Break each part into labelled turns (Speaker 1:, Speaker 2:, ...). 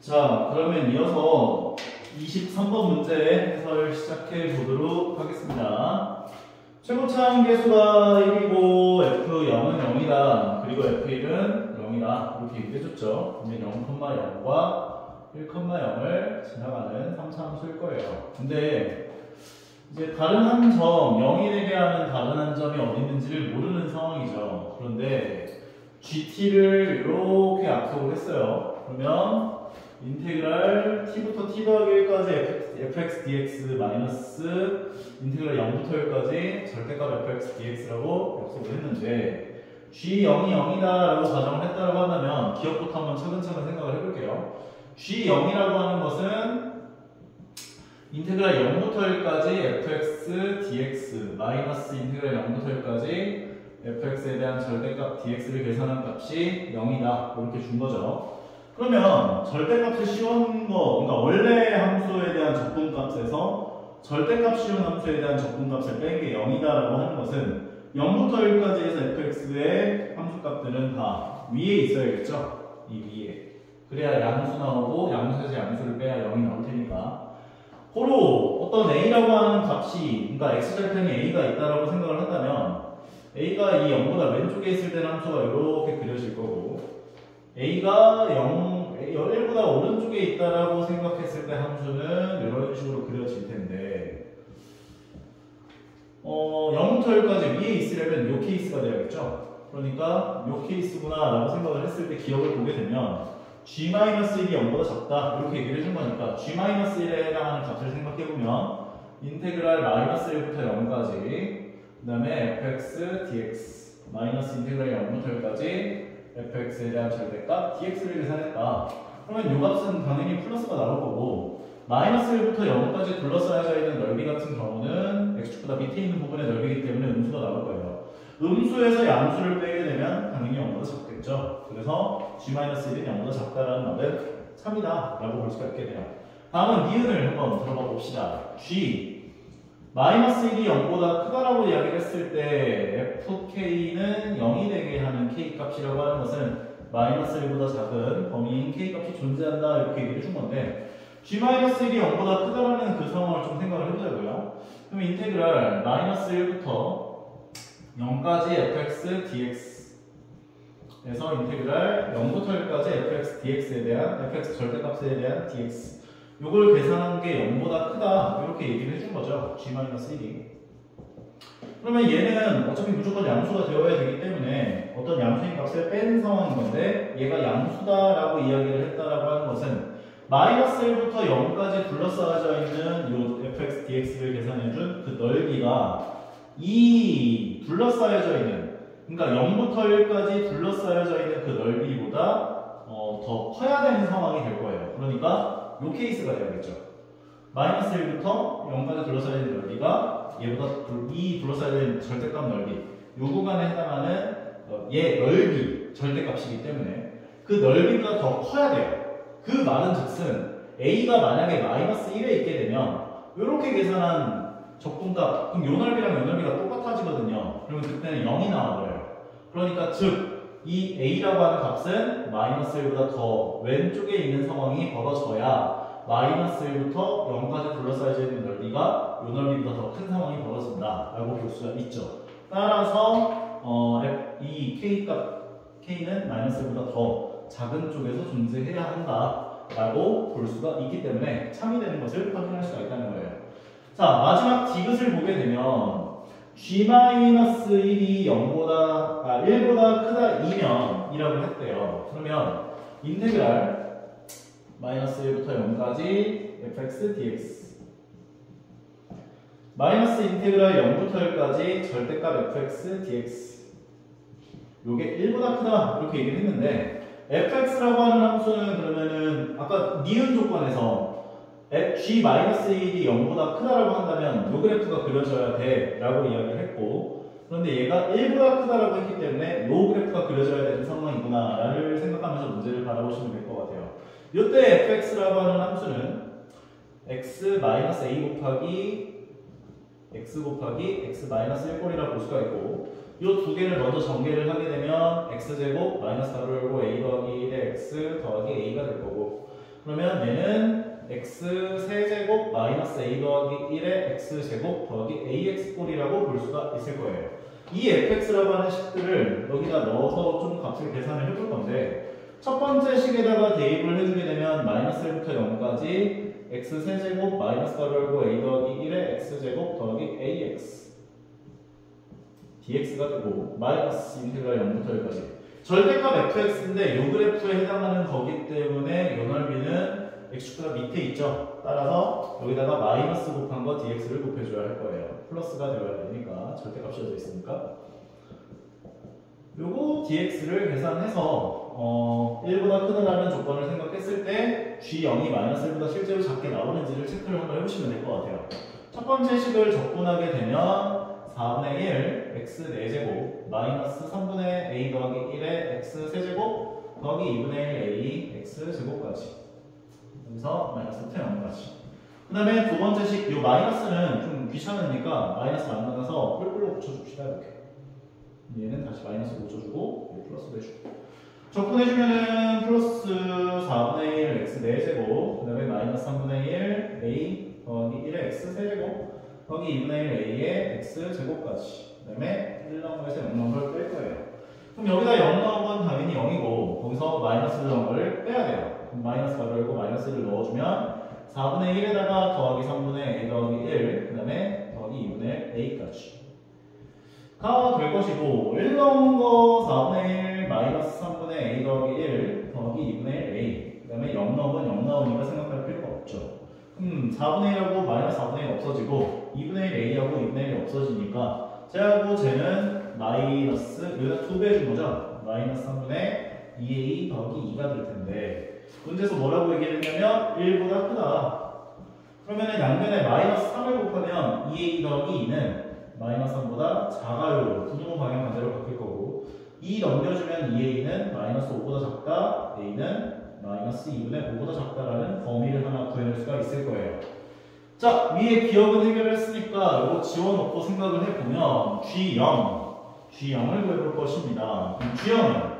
Speaker 1: 자, 그러면 이어서 23번 문제 해설 시작해 보도록 하겠습니다. 최고차항 계수가 1이고 F0은 0이다. 그리고 F1은 0이다. 이렇게 얘기해줬죠. 그러면 0,0과 1,0을 지나가는 3차 함수일 거예요. 근데 이제 다른 한 점, 0이 되게 하는 다른 한 점이 어디 있는지를 모르는 상황이죠. 그런데 GT를 이렇게 약속을 했어요. 그러면 인테그랄 t부터 t 더하기 1까지 fx dx 마이너스 인테그랄 0부터 1까지 절대값 fx dx라고 약속을 했는데 g0이 0이다 라고 가정을 했다고 한다면 기억부터 한번 차근차근 생각을 해볼게요. g0이라고 하는 것은 인테그랄 0부터 1까지 fx dx 마이너스 인테그랄 0부터 1까지 fx에 대한 절대값 dx를 계산한 값이 0이다 이렇게 준 거죠. 그러면 절대값을 씌운 거, 그러니까 원래 함수에 대한 적분값에서 절대값 씌운 함수에 대한 적분값을 뺀 게 0이다 라고 하는 것은 0부터 1까지 해서 fx의 함수값들은 다 위에 있어야겠죠? 이 위에. 그래야 양수 나오고 양수에서 양수를 빼야 0이 나올 테니까. 고로 어떤 a라고 하는 값이, 그러니까 x절편이 a가 있다라고 생각을 한다면 a가 이 0보다 왼쪽에 있을 때는 함수가 이렇게 그려질 거고 a가 1보다 오른쪽에 있다라고 생각했을 때 함수는 이런 식으로 그려질 텐데 0부터 1까지 위에 있으려면 이 케이스가 돼야겠죠? 그러니까 이 케이스구나 라고 생각을 했을 때 기억을 보게 되면 g-1이 0보다 작다 이렇게 얘기를 해준 거니까 g-1에 해당하는 값을 생각해보면 인테그랄 마이너스 1부터 0까지 그 다음에 fx dx 마이너스 인테그랄 0부터 1까지 fx에 대한 절대값 dx를 계산했다. 그러면 이 값은 당연히 플러스가 나올 거고 마이너스 1부터 0까지 둘러싸여져 있는 넓이 같은 경우는 x축보다 밑에 있는 부분의 넓이기 때문에 음수가 나올 거예요. 음수에서 양수를 빼게 되면 당연히 0보다 작겠죠. 그래서 g-1은 0보다 작다라는 말은 3이다 라고 볼 수가 있겠네요. 다음은 니은을 한번 들어봐 봅시다. g 마이너스 1이 0보다 크다라고 이야기를 했을 때 fk는 0이 되게 하는 k값이라고 하는 것은 마이너스 1보다 작은 범위인 k값이 존재한다 이렇게 얘기를 해준 건데 g-1이 0보다 크다라는 그 상황을 좀 생각을 해보자고요. 그럼 인테그랄 마이너스 1부터 0까지 fx dx 에서 인테그랄 0부터 1까지 fx dx에 대한 fx 절대값에 대한 dx 요걸 계산한 게 0보다 크다 이렇게 얘기를 해준 거죠. g-1이. 그러면 얘는 어차피 무조건 양수가 되어야 되기 때문에 어떤 양수인 값을 뺀 상황인 건데 얘가 양수다라고 이야기를 했다라고 하는 것은 마이너스 1부터 0까지 둘러싸여져 있는 요 fx dx를 계산해준 그 넓이가 이 둘러싸여져 있는 그러니까 0부터 1까지 둘러싸여져 있는 그 넓이보다 더 커야 되는 상황이 될 거예요. 그러니까 요 케이스가 돼야겠죠. 마이너스 1부터 0까지 둘러싸여 있는 넓이가 얘보다 이 둘러싸여 있는 절대값 넓이 요 구간에 해당하는 얘 넓이 절대값이기 때문에 그 넓이보다 더 커야 돼요. 그 말은 즉슨 a가 만약에 마이너스 1에 있게 되면 이렇게 계산한 적분값 그럼 요 넓이랑 요 넓이가 똑같아지거든요. 그러면 그때는 0이 나와버려요. 그러니까 즉 이 a라고 하는 값은 마이너스 1보다 더 왼쪽에 있는 상황이 벌어져야 마이너스 1부터 0까지 둘러싸여져 있는 넓이가 이 넓이보다 더 큰 상황이 벌어진다 라고 볼 수가 있죠. 따라서 이 k는 마이너스 1보다 더 작은 쪽에서 존재해야 한다 라고 볼 수가 있기 때문에 참이 되는 것을 확인할 수가 있다는 거예요. 자, 마지막 디귿을 보게 되면 g-1이 1보다 크다 2면 이라고 했대요. 그러면 인테그랄 마이너스 1부터 0까지 fx dx 마이너스 인테그랄 0부터 1까지 절대값 fx dx 요게 1보다 크다 이렇게 얘기를 했는데 fx라고 하는 함수는 그러면은 아까 니은 조건에서 g-1이 0보다 크다라고 한다면 요 그래프가 그려져야 돼 라고 이야기를 했고 그런데 얘가 1보다 크다라고 했기 때문에 요 그래프가 그려져야 되는 상황이구나 라를 생각하면서 문제를 바라보시면 될 것 같아요. 이때 fx라고 하는 함수는 x-a 곱하기 x-1꼴이라고 볼 수가 있고 이 두 개를 먼저 전개를 하게 되면 x제곱 마이너스 가로 열고 a 더하기 1의 x 더하기 a가 될 거고 그러면 얘는 x 세제곱 마이너스 a 더하기 1의 x제곱 더하기 ax꼴이라고 볼 수가 있을 거예요. 이 fx라고 하는 식들을 여기다 넣어서 좀 값을 계산을 해볼 건데 첫 번째 식에다가 대입을 해주게 되면 마이너스 1부터 0까지 x 세제곱 마이너스 가로 열고 a 더하기 1의 x제곱 더하기 ax dx가 되고 마이너스 인테그랄 0부터 1까지 절대값 fx인데 요 그래프에 해당하는 거기 때문에 요 넓이는 x축보다 밑에 있죠. 따라서 여기다가 마이너스 곱한 거 dx를 곱해줘야 할 거예요. 플러스가 되어야 되니까 절대값이어져 있으니까 요거 dx를 계산해서 1보다 크다라는 조건을 생각했을 때 g0이 마이너스 1보다 실제로 작게 나오는지를 체크를 한번 해보시면 될 것 같아요. 첫 번째 식을 적분하게 되면 4분의 1 x 4제곱 마이너스 3분의 a 더하기 1의 x 세제곱 더하기 2분의 1 a x 제곱까지 여기서 마이너스부터 0까지 그 다음에 두 번째 식, 이 마이너스는 좀 귀찮으니까 마이너스 만나서 뿔뿔로 붙여줍시다. 이렇게 얘는 다시 마이너스 붙여주고 플러스도 해주고 적분해주면은 플러스 4분의 1 x 4제곱 그 다음에 마이너스 3분의 1 a 더하기 1의 x 세제곱 더하기 2분의 1 a의 x 제곱까지 그 다음에 1 나온 거에서 0 나온 걸 뺄 거예요. 그럼 여기다 0 나온 건 당연히 0이고 거기서 마이너스 0을 빼야 돼요. 그럼 마이너스 가로 열고 마이너스를 넣어주면 4분의 1에다가 더하기 3분의 a 더하기 1 그 다음에 더하기 2분의 1 a까지 가 될 것이고 1 나온 거 4분의 1 마이너스 3분의 a 더하기 1 더하기 2분의 1 a 그 다음에 0 나오면 0 나오니까 생각할 필요가 없죠. 4분의 1하고 마이너스 4분의 1 없어지고 2분의 1 a하고 2분의 1이 없어지니까 쟤하고 쟤는 마이너스 여기다 2배 준 거죠. 마이너스 3분의 2a 더하기 2가 될 텐데 문제에서 뭐라고 얘기를 했냐면 1보다 크다. 그러면 양면에 마이너스 3을 곱하면 2a 더하기 2는 마이너스 3보다 작아요. 부등호 방향 반대로 바뀔 거고 2 넘겨주면 2a는 마이너스 5보다 작다. a는 마이너스 2분의 5보다 작다라는 범위를 하나 구해낼 수가 있을 거예요. 자, 위에 기억은 해결했으니까 이거 지워놓고 생각을 해보면 G0을 구해볼 것입니다. 그럼 G0은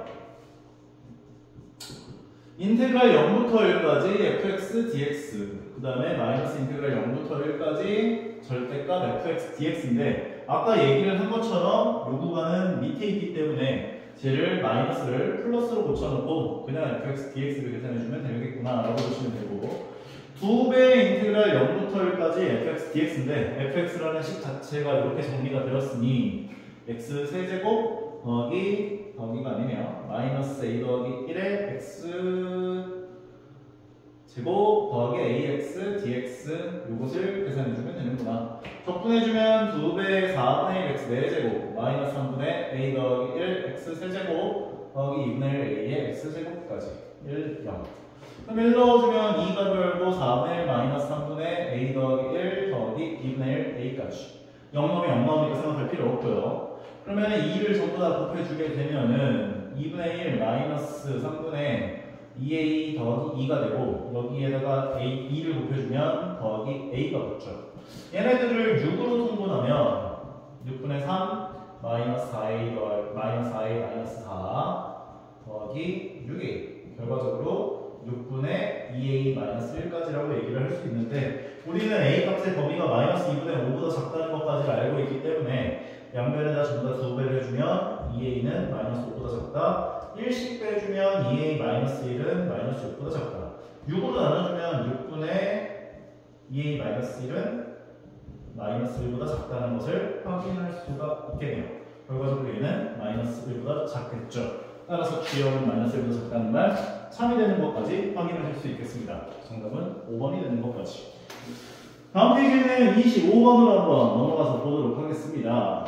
Speaker 1: 인테그랄 0부터 1까지 fx dx 그 다음에 마이너스 인테그랄 0부터 1까지 절대값 fx dx인데 아까 얘기를 한 것처럼 요 구간은 밑에 있기 때문에 쟤를 마이너스를 플러스로 고쳐놓고 그냥 fx dx를 계산해주면 되겠구나 라고 보시면 되고 2배의 인테그랄 0부터 1까지 fx dx인데 fx라는 식 자체가 이렇게 정리가 되었으니 x 세제곱 더하기가 아니네요. 마이너스 a 더하기 1의 x 제곱 더하기 ax dx 요것을 계산해주면 되는구나. 적분해주면 2배 4분의 1 x 4제곱 마이너스 3분의 a 더하기 1 x 세제곱 더하기 2분의 1 a의 x 제곱까지 1, 0 그럼 1 넣어주면 2가 열고 4분의 1 마이너스 3분의 a 더하기 1 더하기 2분의 1 a까지 0 넣으면 0 나오니까 생각할 필요 없고요. 그러면 2를 전부 다 곱해주게 되면은 2분의 1 마이너스 3분의 2a 더하기 2가 되고 여기에다가 2를 곱해주면 더하기 a가 붙죠. 얘네들을 6으로 통분하면 6분의 3 마이너스 4a 더하기 마이너스 4a 마이너스 4 더하기 6a 결과적으로 6분의 2a 마이너스 1까지라고 얘기를 할 수 있는데 우리는 a 값의 범위가 마이너스 2분의 5보다 작다는 것까지를 알고 있기 때문에 양변에다 전부 다 2배를 해주면 2a는 마이너스 5보다 작다 1씩 빼주면 2a 마이너스 1은 마이너스 6보다 작다 6으로 나눠주면 6분의 2a 마이너스 1은 마이너스 1보다 작다는 것을 확인할 수가 있겠네요. 결과적으로 얘는 마이너스 1보다 작겠죠. 따라서 G형은 마이너스 1보다 작다는 말 참이 되는 것까지 확인을 할 수 있겠습니다. 정답은 5번이 되는 것까지. 다음 페이지는 25번으로 한번 넘어가서 보도록 하겠습니다.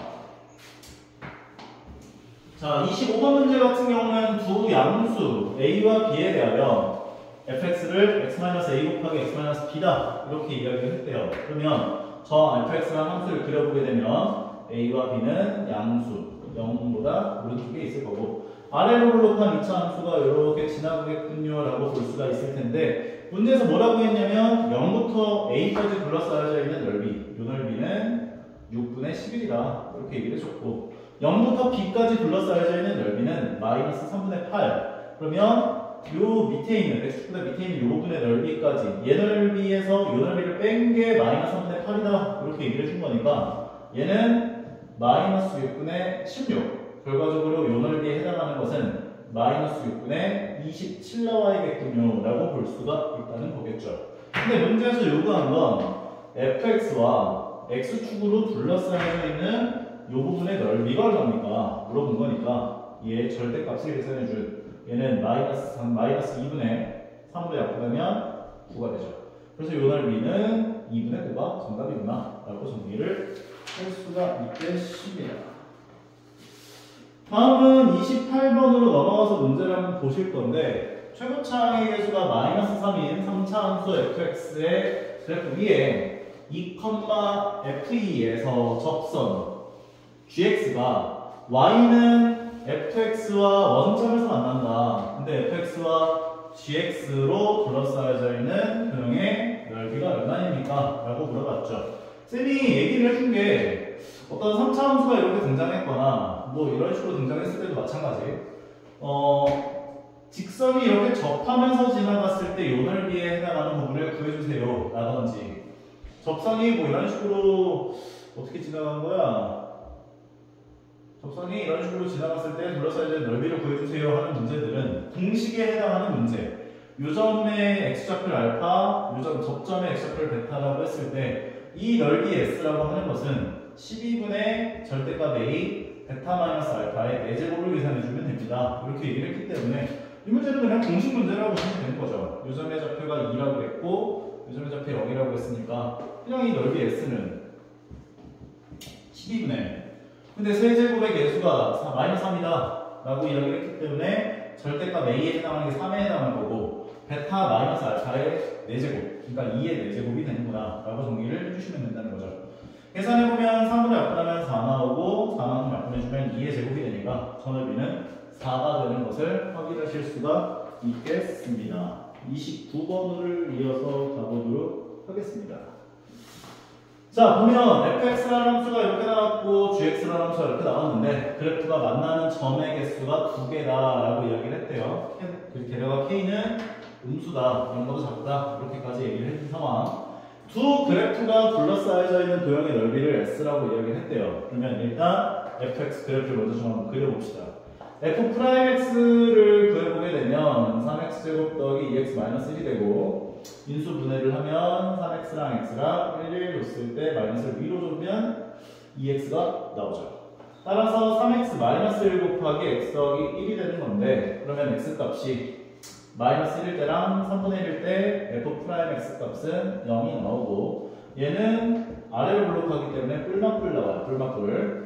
Speaker 1: 자, 25번 문제 같은 경우는 두 양수 a와 b에 대하여 fx를 x-a 곱하기 x-b다 이렇게 이야기를 했대요. 그러면 저 fx라는 함수를 그려보게 되면 a와 b는 양수 0보다 오른쪽에 있을 거고 아래로 블록한 2차 함수가 이렇게 지나가겠군요 라고 볼 수가 있을 텐데 문제에서 뭐라고 했냐면 0부터 a까지 둘러싸여져 있는 넓이 이 넓이는 6분의 11이다 이렇게 얘기를 해줬고 0부터 b까지 둘러싸여져 있는 넓이는 마이너스 3분의 8 그러면 요 밑에 있는 x축보다 밑에 있는 요 부분의 넓이까지 얘 넓이에서 요 넓이를 뺀 게 마이너스 3분의 8이다 이렇게 얘기를 해준 거니까 얘는 마이너스 6분의 16 결과적으로 요 넓이에 해당하는 것은 마이너스 6분의 27 나와야겠군요 라고 볼 수가 있다는 거겠죠. 근데 문제에서 요구한 건 fx와 x축으로 둘러싸여져 있는 요 부분의 넓이가 얼마입니까? 물어본 거니까 얘 절대값을 계산해줄 얘는 마이너스 2분의 3으로 약분하면 9가 되죠. 그래서 요 넓이는 2분의 9가 정답이구나 라고 정리를 할 수가 있겠습니다. 다음은 28번으로 넘어가서 문제를 한번 보실 건데 최고차항의 개수가 마이너스 3인 3차 함수 fx의 그래프 위에 2,f2에서 접선 gx가 y는 fx와 원점에서 만난다. 근데 fx와 gx로 둘러싸여져 있는 도형의 넓이가 얼마입니까? 라고 물어봤죠. 쌤이 얘기를 해준 게 어떤 3차 함수가 이렇게 등장했거나 뭐 이런 식으로 등장했을 때도 마찬가지. 직선이 이렇게 접하면서 지나갔을 때 요 넓이에 해당하는 부분을 구해주세요 라든지 접선이 뭐 이런 식으로 어떻게 지나간 거야? 접선이 이런 식으로 지나갔을 때 둘러싸여진 넓이를 구해주세요 하는 문제들은 공식에 해당하는 문제. 요점의 x좌표를 알파, 요점 접점의 x좌표를 베타라고 했을 때 이 넓이 s라고 하는 것은 12분의 절대값 a 베타 마이너스 알파의 4제곱을 계산해주면 됩니다. 이렇게 얘기를 했기 때문에 이 문제는 그냥 공식 문제라고 보시면 되는 거죠. 요점의 좌표가 2라고 했고 요점의 좌표 0이라고 했으니까 그냥 이 넓이 s는 12분의 근데 세제곱의 개수가 마이너스 3이다 라고 이야기를 했기 때문에 절대값 a에 해당하는 게 3에 해당하는 거고 베타 마이너스 알파의 4제곱 그러니까 2의 4제곱이 되는구나 라고 정리를 해주시면 된다는 거죠. 계산해보면 3으로 약분하면 4 나오고 4만큼 약분해주면 2의 제곱이 되니까 저 넓이는 4가 되는 것을 확인하실 수가 있겠습니다. 29번을 이어서 가보도록 하겠습니다. 자, 보면 fx라는 함수가 이렇게 나왔고 gx라는 함수가 이렇게 나왔는데 그래프가 만나는 점의 개수가 2개다라고 이야기를 했대요. 게다가 k는 음수다, 0보다 작다 이렇게까지 얘기를 해준 상황. 두 그래프가 둘러싸여져 있는 도형의 넓이를 s라고 이야기를 했대요. 그러면 일단 fx 그래프를 먼저 좀 한번 그려봅시다. f'x를 구해보게 되면 3x제곱 더하기 2x-1이 되고 인수 분해를 하면 3x랑 x랑 1을 줬을 때 마이너스를 위로 줬으면 2x가 나오죠. 따라서 3x-1 곱하기 x 더하기 1이 되는 건데 그러면 x값이 마이너스 1일 때랑 3분의 1일 때 f'x 값은 0이 나오고 얘는 아래로 블록하기 때문에 뿔막뿔 나와요. 뿔막뿔.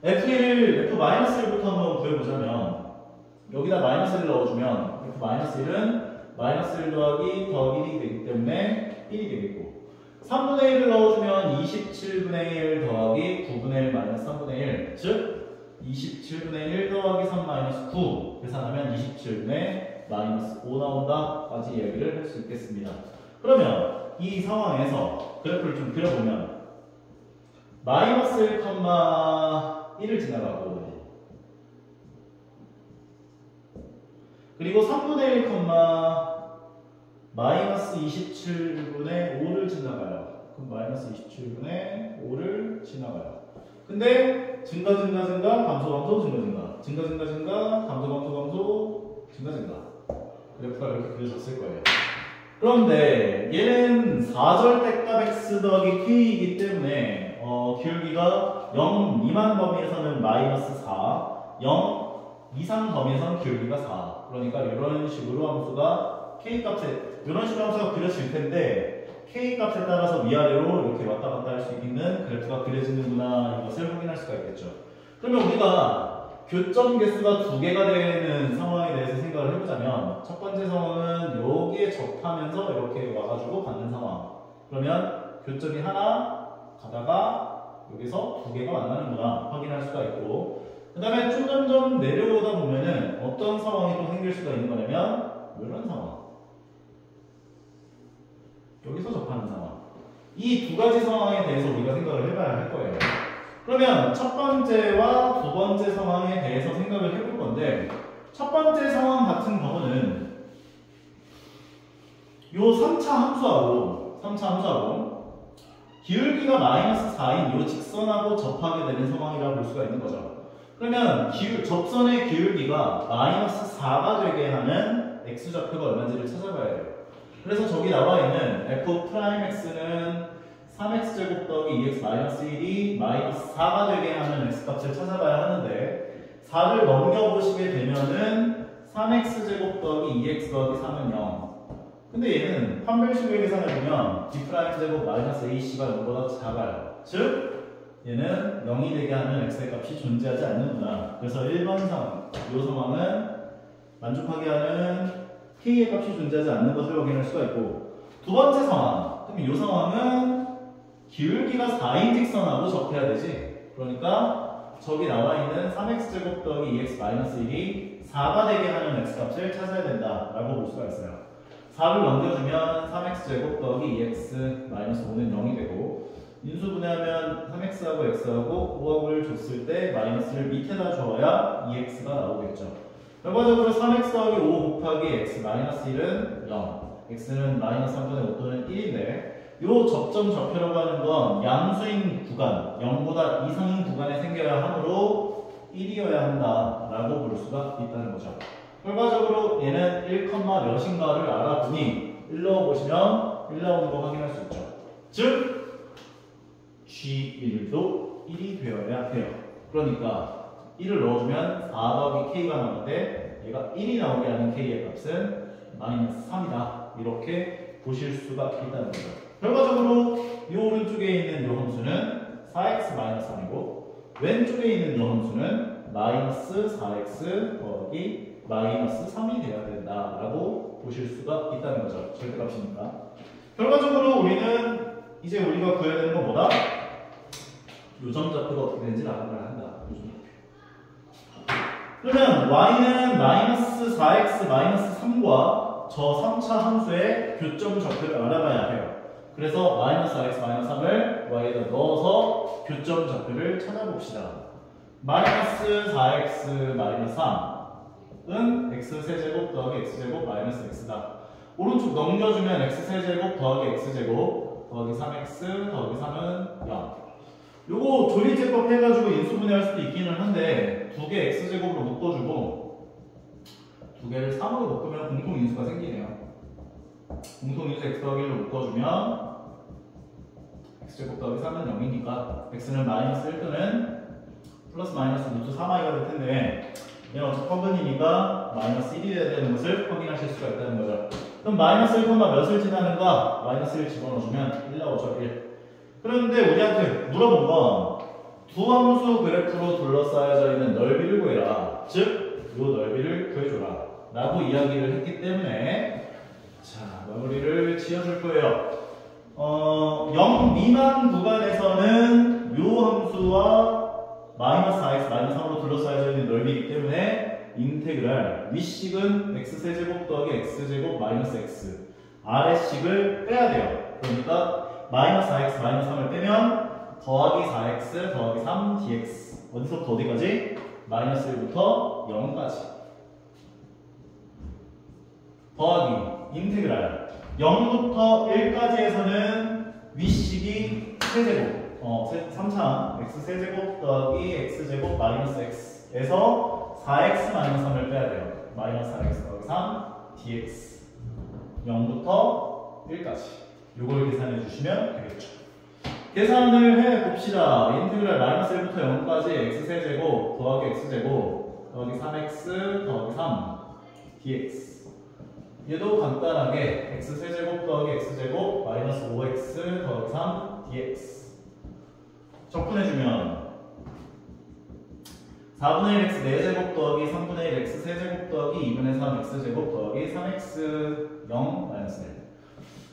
Speaker 1: f1부터 한번 구해보자면 여기다 마이너스 1을 넣어주면 f-1은 마이너스 1 더하기 1이 되기 때문에 1이 되겠고 3분의 1을 넣어주면 27분의 1 더하기 9분의 1 마이너스 3분의 1 즉 27분의 1 더하기 3 마이너스 9 계산하면 27분의 마이너스 5 나온다 까지 이야기를 할 수 있겠습니다. 그러면 이 상황에서 그래프를 좀 그려보면 마이너스 1, 1을 지나가고 그리고 3분의 1, 마이너스 27분의 5를 지나가요. 그럼 마이너스 27분의 5를 지나가요. 근데 증가, 감소, 감소, 증가. 그래프가 이렇게 그려졌을 거예요. 그런데 얘는 4절대값 x 더하기 k이기 때문에 기울기가 0 미만 범위에서는 마이너스 4, 0 이상 범위에서는 기울기가 4. 그러니까 이런 식으로 함수가 k값에 이런 식으로 함수가 그려질 텐데 k값에 따라서 위아래로 이렇게 왔다 갔다 할 수 있는 그래프가 그려지는구나 이것을 확인할 수가 있겠죠. 그러면 우리가 교점 개수가 2개가 되는 상황에 대해서 생각을 해보자면 첫 번째 상황은 여기에 접하면서 이렇게 와가지고 받는 상황. 그러면 교점이 하나 가다가 여기서 2개가 만나는구나 확인할 수가 있고 그 다음에 점점 내려오다 보면은 어떤 상황이 또 생길 수가 있는 거냐면 이런 상황. 여기서 접하는 상황. 이 두 가지 상황에 대해서 우리가 생각을 해봐야 할 거예요. 그러면 첫 번째와 두 번째 상황에 대해서 생각을 해볼 건데 첫 번째 상황 같은 경우는 요 3차 함수하고 기울기가 마이너스 4인 요 직선하고 접하게 되는 상황이라고 볼 수가 있는 거죠. 그러면 접선의 기울기가 마이너스 4가 되게 하는 x좌표가 얼마인지를 찾아봐야 돼요. 그래서 저기 나와 있는 f'x는 3x제곱 더하기 2x 마이너스 1이 마이너스 4가 되게 하는 x값을 찾아봐야 하는데 4를 넘겨보시게 되면은 3x제곱 더하기 2x 더하기 3은 0. 근데 얘는 판별식을 계산해보면 d'제곱 마이너스 ac가 0보다 작아요. 즉 얘는 0이 되게 하는 x의 값이 존재하지 않는구나. 그래서 1번 상황, 이 상황은 만족하게 하는 k의 값이 존재하지 않는 것을 확인할 수가 있고, 두 번째 상황, 그럼 이 상황은 기울기가 4인 직선하고 접해야 되지. 그러니까 저기 나와 있는 3x제곱 더하기 2x 마이너스 1이 4가 되게 하는 x값을 찾아야 된다라고 볼 수가 있어요. 4를 넘겨주면 3x제곱 더하기 2x 마이너스 5는 0이 되고, 인수분해하면 3x하고 x하고 5하고를 줬을 때 마이너스를 밑에다 줘야 2x가 나오겠죠. 결과적으로 3x 더하기 5 곱하기 x 마이너스 1은 0, x는 마이너스 3분의 5 또는 1인데 요 접점 좌표라고 하는 건 양수인 구간, 0보다 이상인 구간에 생겨야 하므로 1이어야 한다라고 볼 수가 있다는 거죠. 결과적으로 얘는 1, 몇인가를 알아보니 1 넣어보시면 1 나오는 거 확인할 수 있죠. 즉 G1도 1이 되어야 해요. 그러니까 1을 넣어주면 4 더하기 K가 나오는데 얘가 1이 나오게 하는 K의 값은 마이너스 3이다. 이렇게 보실 수가 있다는 거죠. 결과적으로 이 오른쪽에 있는 이 함수는 4x-3이고 왼쪽에 있는 이 함수는 마이너스 4x 더하기 마이너스 3이 돼야 된다라고 보실 수가 있다는 거죠. 절대값이니까. 결과적으로 우리는 이제 우리가 구해야 되는 건 뭐다? 요점좌표가 어떻게 되는지 알아봐야 한다. 그러면 y는 마이너스 4x 마이너스 3과 저 3차 함수의 교점 좌표를 알아봐야 해요. 그래서 마이너스 4x 마이너스 3을 y에다 넣어서 교점 좌표를 찾아봅시다. 마이너스 4x 마이너스 3은 x세제곱 더하기 x제곱 마이너스 x다. 오른쪽 넘겨주면 x세제곱 더하기 x제곱 더하기 3x 더하기 3은 0. 요거 조리제법 해가지고 인수분해할 수도 있기는 한데 두 개 x제곱으로 묶어주고 두 개를 3으로 묶으면 공통인수가 생기네요. 공통인수 x 더하기 1로 묶어주면 x제곱 더하기 3은 0이니까 x는 마이너스 1 또는 플러스 마이너스 루트 3i가 될 텐데 얘는 어차피 허근이니까 마이너스 1이 돼야 되는 것을 확인하실 수가 있다는 거죠. 그럼 마이너스 1, 몇을 지나는가? 마이너스 1 집어넣어주면 1 나오죠. 1. 그런데 우리한테 물어본 건 두 함수 그래프로 둘러싸여져 있는 넓이를 구해라. 즉, 이 넓이를 구해줘라. 라고 이야기를 했기 때문에 자, 마무리를 지어줄 거예요. 0 미만 구간에서는 이 함수와 마이너스 4x 마이너스 3으로 둘러싸여져 있는 넓이이기 때문에 인테그랄 윗식은 x세제곱 더하기 x제곱 마이너스 x 아래식을 빼야 돼요. 그러니까 마이너스 4x 마이너스 3을 빼면 더하기 4x 더하기 3 dx 어디서부터 어디까지? 마이너스 1부터 0까지 더하기 인테그랄 0부터 1까지에서는 윗식이 세제곱 3차 x세제곱 더하기 x제곱 마이너스 x에서 4x 마이너스 3을 빼야 돼요. 마이너스 4x 더하기 3 dx 0부터 1까지 이걸 계산해 주시면 되겠죠. 계산을 해봅시다. 인테그랄 마이너스 1부터 0까지 x세제곱 더하기 x제곱 더하기 3x 더하기 3 dx 얘도 간단하게 x세제곱 더하기 x제곱 마이너스 5x 더하기 3 dx 적분해주면 4분의 1 x 4제곱 더하기 3분의 1 x 세제곱 더하기 2분의 3 x제곱 더하기 3x 0 마이너스 1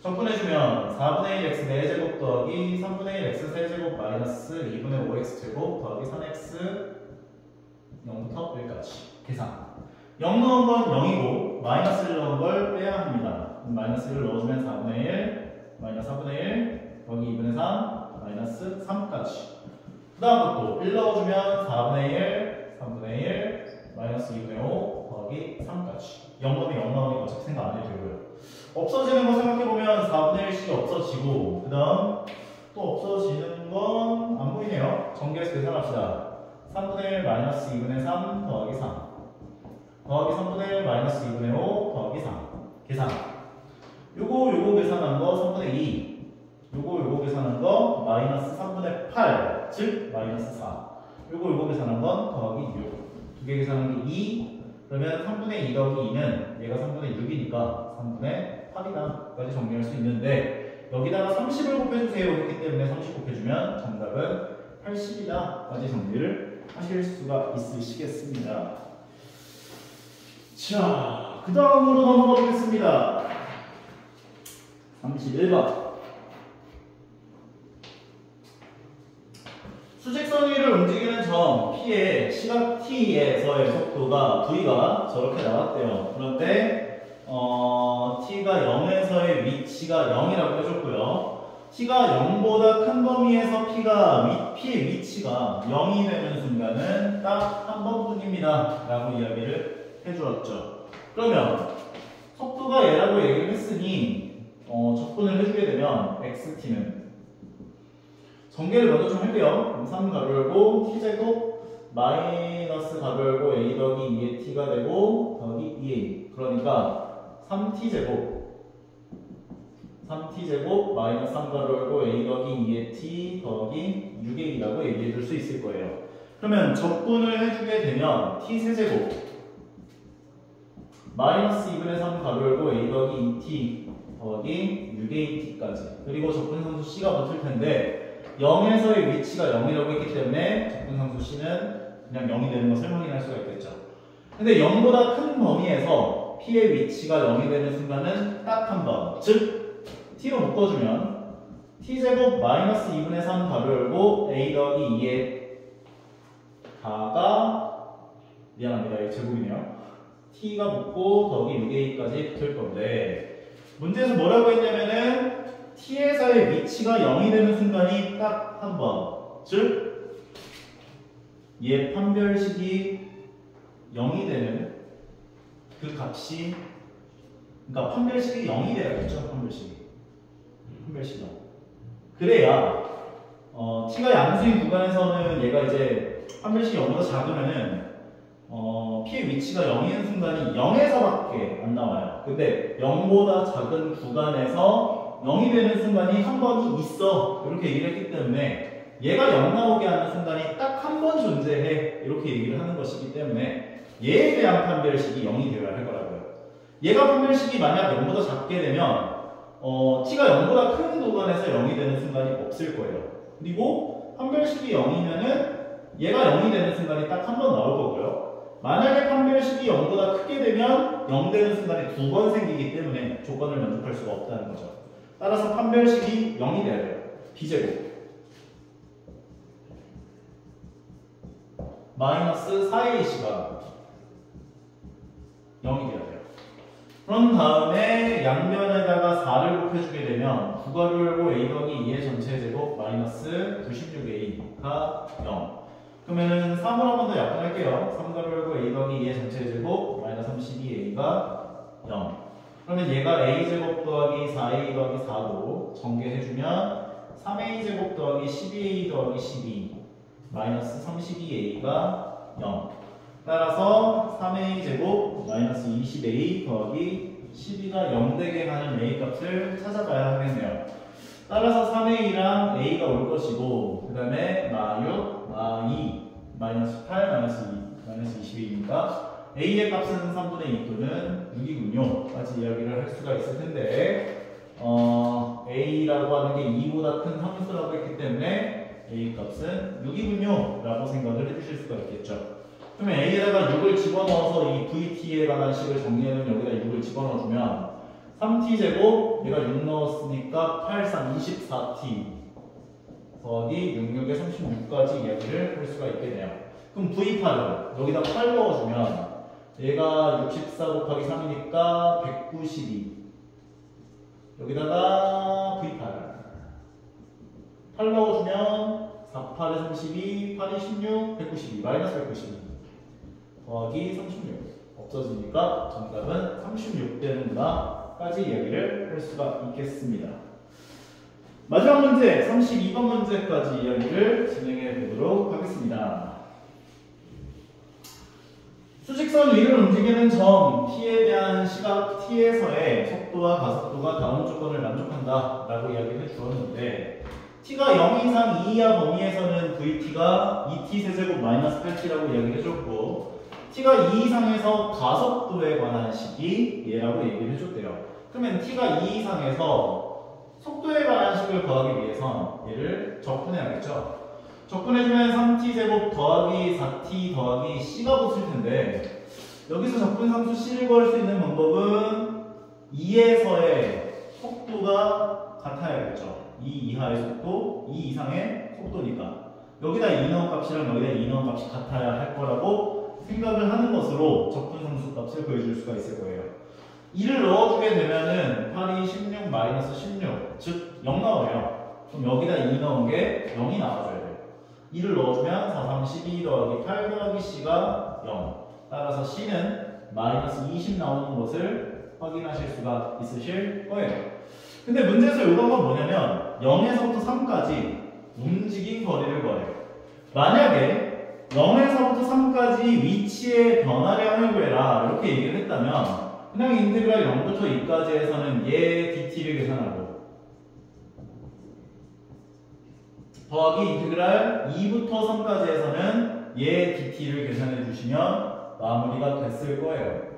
Speaker 1: 적분해주면 4분의 1 x 4제곱 더하기 3분의 1 x 세제곱 마이너스 2분의 5x제곱 더하기 3x 0부터 1까지 계산 0 넣은 건 0이고 마이너스 1 넣은 걸 빼야 합니다. 마이너스 1을 넣어주면 4분의 1 마이너스 4분의 1 더하기 2분의 3 마이너스 3까지 그 다음 것도 1 넣어주면 4분의 1 3분의 1 마이너스 2분의 5 더하기 더하기 3까지. 0번에 0 나오니까 어차피 생각 안 해도 되고요. 없어지는 거 생각해보면 4분의 1씩이 없어지고, 그 다음 또 없어지는 건 안 보이네요. 전개해서 계산합시다. 3분의 1 마이너스 2분의 3 더하기 3 더하기 3분의 1 마이너스 2분의 5 더하기 3 계산. 요거 계산한 거 3분의 2, 요거 계산한 거 마이너스 3분의 8, 즉 마이너스 4. 요거 계산한 건 더하기 6. 두 개 계산한 게 2. 그러면 3분의 2 더하기 2는 얘가 3분의 6이니까 3분의 8이다까지 정리할 수 있는데, 여기다가 30을 곱해주세요 했기 때문에 30 곱해주면 정답은 80이다까지 정리를 하실 수가 있으시겠습니다. 자, 그 다음으로 넘어가 보겠습니다. 31번. 수직선 위를 움직이는 점 P의 시각 T에서의 속도가 V가 저렇게 나왔대요. 그런데 T가 0에서의 위치가 0이라고 해줬고요. T가 0보다 큰 범위에서 P의 위치가 0이 되는 순간은 딱 한 번뿐입니다 라고 이야기를 해주었죠. 그러면 속도가 얘라고 얘기를 했으니 적분을 해주게 되면 XT는 전개를 먼저 좀 할게요. 3 가로 열고 T제곱 마이너스 가로 열고 A 더하기 2의 T가 되고 더하기 2A. 그러니까 3T제곱 마이너스 3 가로 열고 A 더하기 2의 T 더하기 6A라고 얘기해 줄 수 있을 거예요. 그러면 적분을 해주게 되면 T세제곱 마이너스 2분의 3 가로 열고 A 더하기 2T 더하기 6AT까지. 그리고 적분상수 C가 붙을 텐데 0에서의 위치가 0이라고 했기 때문에 적분상수 C는 그냥 0이 되는 것을 확인할 수가 있겠죠. 근데 0보다 큰 범위에서 P의 위치가 0이 되는 순간은 딱 한 번, 즉 T로 묶어주면 T제곱 마이너스 2분의 3 가로 열고 A 더하기 2의 가가 미안합니다. 이 제곱이네요. T가 붙고 더하기 6A까지 붙을 건데, 문제에서 뭐라고 했냐면은 T에서의 위치가 0이 되는 순간이 딱 한 번, 즉 얘 판별식이 0이 되는 그 값이, 그러니까 판별식이 0이 돼야겠죠. 판별식이 0. 그래야 T가 양수인 구간에서는 얘가 이제 판별식이 0보다 작으면은 P의 위치가 0인 순간이 0에서밖에 안 나와요. 근데 0보다 작은 구간에서 0이 되는 순간이 한 번이 있어. 이렇게 얘기를 했기 때문에 얘가 0 나오게 하는 순간이 딱 한 번 존재해. 이렇게 얘기를 하는 것이기 때문에 얘에 대한 판별식이 0이 되어야 할 거라고요. 얘가 판별식이 만약 0보다 작게 되면 T가 0보다 큰 구간에서 0이 되는 순간이 없을 거예요. 그리고 판별식이 0이면은 얘가 0이 되는 순간이 딱 한 번 나올 거고요. 만약에 판별식이 0보다 크게 되면 0 되는 순간이 2번 생기기 때문에 조건을 만족할 수가 없다는 거죠. 따라서 판별식이 0이 돼야 돼요. B제곱 마이너스 4A씨가 0이 돼야 돼요. 그런 다음에 양변에다가 4를 곱해주게 되면 9가로 열고 A 더하기 2의 전체 제곱 마이너스 96A가 0. 그러면은 3으로 한 번 더 약분할게요. 3가로 열고 A 더하기 2의 전체 제곱 마이너스 32A가 0. 그러면 얘가 A제곱 더하기 4A 더하기 4도 전개해주면 3A제곱 더하기 12A 더하기 12 마이너스 32A가 0. 따라서 3A제곱 마이너스 20A 더하기 12가 0 되게 하는 A 값을 찾아봐야 하겠네요. 따라서 3A랑 A가 올 것이고, 그 다음에 마6, 마2, 마이너스 8, 마이너스 2, 마이너스 22니까 A의 값은 3분의 2 또는 6이군요. 까지 이야기를 할 수가 있을 텐데, A라고 하는 게 2보다 큰 함수라고 했기 때문에 A 값은 6이군요. 라고 생각을 해주실 수가 있겠죠. 그러면 A에다가 6을 집어넣어서 이 VT에 관한 식을 정리하면 여기다 6을 집어넣어주면 3T제곱, 얘가 6 넣었으니까 8, 3, 24T 더하기 6, 6에 36까지 이야기를 할 수가 있겠네요. 그럼 V8은 여기다 8 넣어주면 얘가 64 곱하기 3이니까 192 여기다가 V8 8 넣어주면 4, 8에 32, 8이 16, 192 마이너스 192 더하기 36 없어지니까 정답은 36되는구나 까지 이야기를 할 수가 있겠습니다. 마지막 문제 32번 문제까지 이야기를 진행해 보도록 하겠습니다. 수직선 위를 움직이는 점 T에 대한 시각 T에서의 속도와 가속도가 다음 조건을 만족한다 라고 이야기를 주었는데 T가 0 이상 2 이하 범위에서는 VT가 2T 세제곱 마이너스 8T라고 이야기를 해줬고 T가 2 이상에서 가속도에 관한 식이 얘라고 얘기를 해줬대요. 그러면 T가 2 이상에서 속도에 관한 식을 구하기 위해선 얘를 적분해야겠죠. 적분해주면 3t 제곱 더하기 4t 더하기 c가 붙을 텐데 여기서 적분상수 c를 구할 수 있는 방법은 2에서의 속도가 같아야겠죠. 2 이하의 속도, 2 이상의 속도니까 여기다 2 넣은 값이랑 여기다 2 넣은 값이 같아야 할 거라고 생각을 하는 것으로 적분상수 값을 구해줄 수가 있을 거예요. 2를 넣어주게 되면은 8이 16 마이너스 16 즉 0 나오네요. 그럼 여기다 2 넣은 게 0이 나와줘야 돼요. 2를 넣어주면 4, 3, 12 더하기 8 더하기 c가 0 따라서 c는 마이너스 20 나오는 것을 확인하실 수가 있으실 거예요. 근데 문제에서 요구한 건 뭐냐면 0에서부터 3까지 움직인 거리를 구해요. 만약에 0에서부터 3까지 위치의 변화량을 구해라 이렇게 얘기를 했다면 그냥 인테그랄 0부터 2까지에서는 얘 dt를 계산하고 더하기 인테그랄 2부터 3까지에서는 얘 dt를 계산해 주시면 마무리가 됐을 거예요.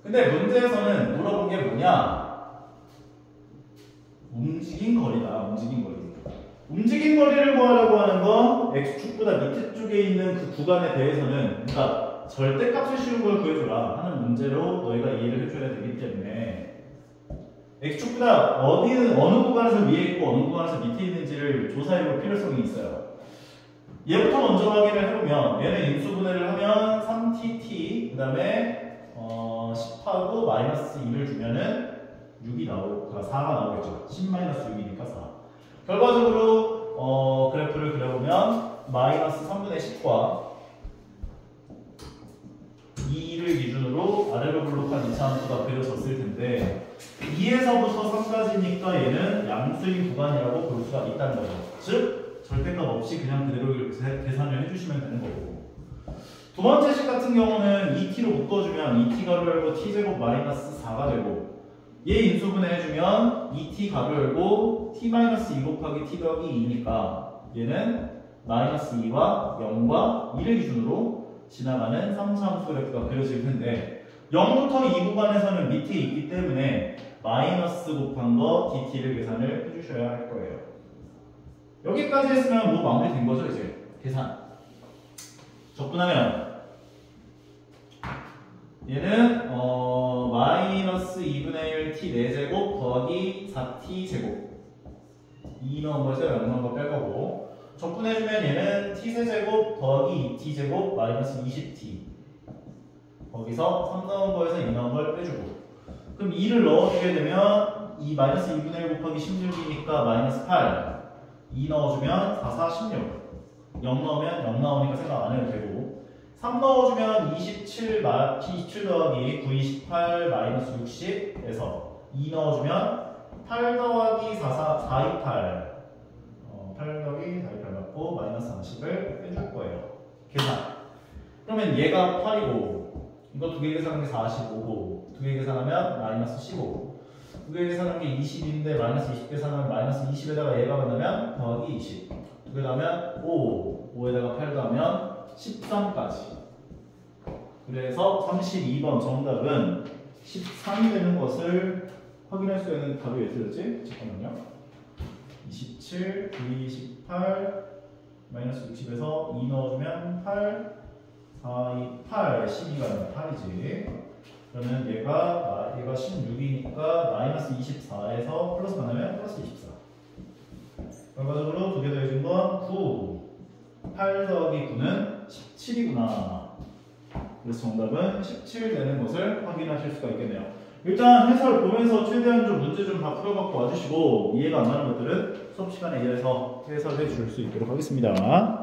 Speaker 1: 근데 문제에서는 물어본 게 뭐냐? 움직인 거리다. 움직인 거리. 움직인 거리를 구하려고 하는 건 x축보다 밑에 쪽에 있는 그 구간에 대해서는 그러니까 절대값을 씌운 걸 구해줘라 하는 문제로 너희가 이해를 해줘야 되기 때문에 x축보다 어느 구간에서 위에 있고 어느 구간에서 밑에 있는지를 조사해볼 필요성이 있어요. 얘부터 먼저 확인을 해보면 얘는 인수분해를 하면 3tt 그 다음에 10하고 마이너스 2를 주면은 6이 나오고 4가 나오겠죠. 10-6이니까 4. 결과적으로 그래프를 그려보면 마이너스 3분의 10과 2를 기준으로 아래로 블록한 이차함수가 그려졌을 텐데 2에서부터 3까지니까 얘는 양수인 구간이라고 볼 수가 있다는 거죠. 즉 절대값 없이 그냥 그대로 계산을 해주시면 되는 거고 두 번째 식 같은 경우는 2t로 묶어주면 2t 가로 열고 t제곱 마이너스 4가 되고 얘 인수분해 해주면 2t 가로 열고 t 마이너스 2 곱하기 t 더하기 2니까 얘는 마이너스 2와 0과 2를 기준으로 지나가는 3차 함수 그래프가 그려질 텐데 0부터 2 구간에서는 밑에 있기 때문에 마이너스 곱한 거 dt를 계산을 해주셔야 할 거예요. 여기까지 했으면 뭐 마무리된 거죠 이제 계산. 적분하면 얘는 마이너스 2분의 1 t 4제곱 더하기 4t 제곱 2 넣은 거에서 0 넣은 거 뺄 거고 적분해주면 얘는 t 세제곱 더하기 2t 제곱 마이너스 20t 거기서 3 넣은 거에서 2 넣은 걸 빼주고 그럼 2를 넣어주게 되면 이 마이너스 2분의 1 곱하기 16이니까 마이너스 8 2 넣어주면 4, 4, 16 0 넣으면 0 나오니까 생각 안 해도 되고 3 넣어주면 27 더하기 9, 28 마이너스 60에서 2 넣어주면 8 더하기 4, 2, 8 8 더하기 4, 2, 8 맞고 마이너스 40을 빼줄 거예요. 계산. 그러면 얘가 8이고 이거 두 개 계산하는 게 45고 두 개 계산하면 마이너스 15 두 개 계산하는 게 20인데 마이너스 20 계산하면 마이너스 20에다가 얘가 만나면 더하기 20 두 개 더하면 5 5에다가 8 더하면 13까지 그래서 32번 정답은 13이 되는 것을 확인할 수 있는 답이 왜 틀렸지? 잠깐만요 27, 9, 18 마이너스 60에서 2 넣어주면 8 4, 2, 8 12가 8이지 그러면 얘가 16이니까 마이너스 24에서 플러스 만나면 플러스 24 결과적으로 두 개 더해준 건 9 8 더하기 9는 17이구나 그래서 정답은 17 되는 것을 확인하실 수가 있겠네요. 일단 해설 보면서 최대한 좀 문제 좀 다 풀어갖고 와주시고 이해가 안 가는 것들은 수업 시간에 이어서 해설해 줄 수 있도록 하겠습니다.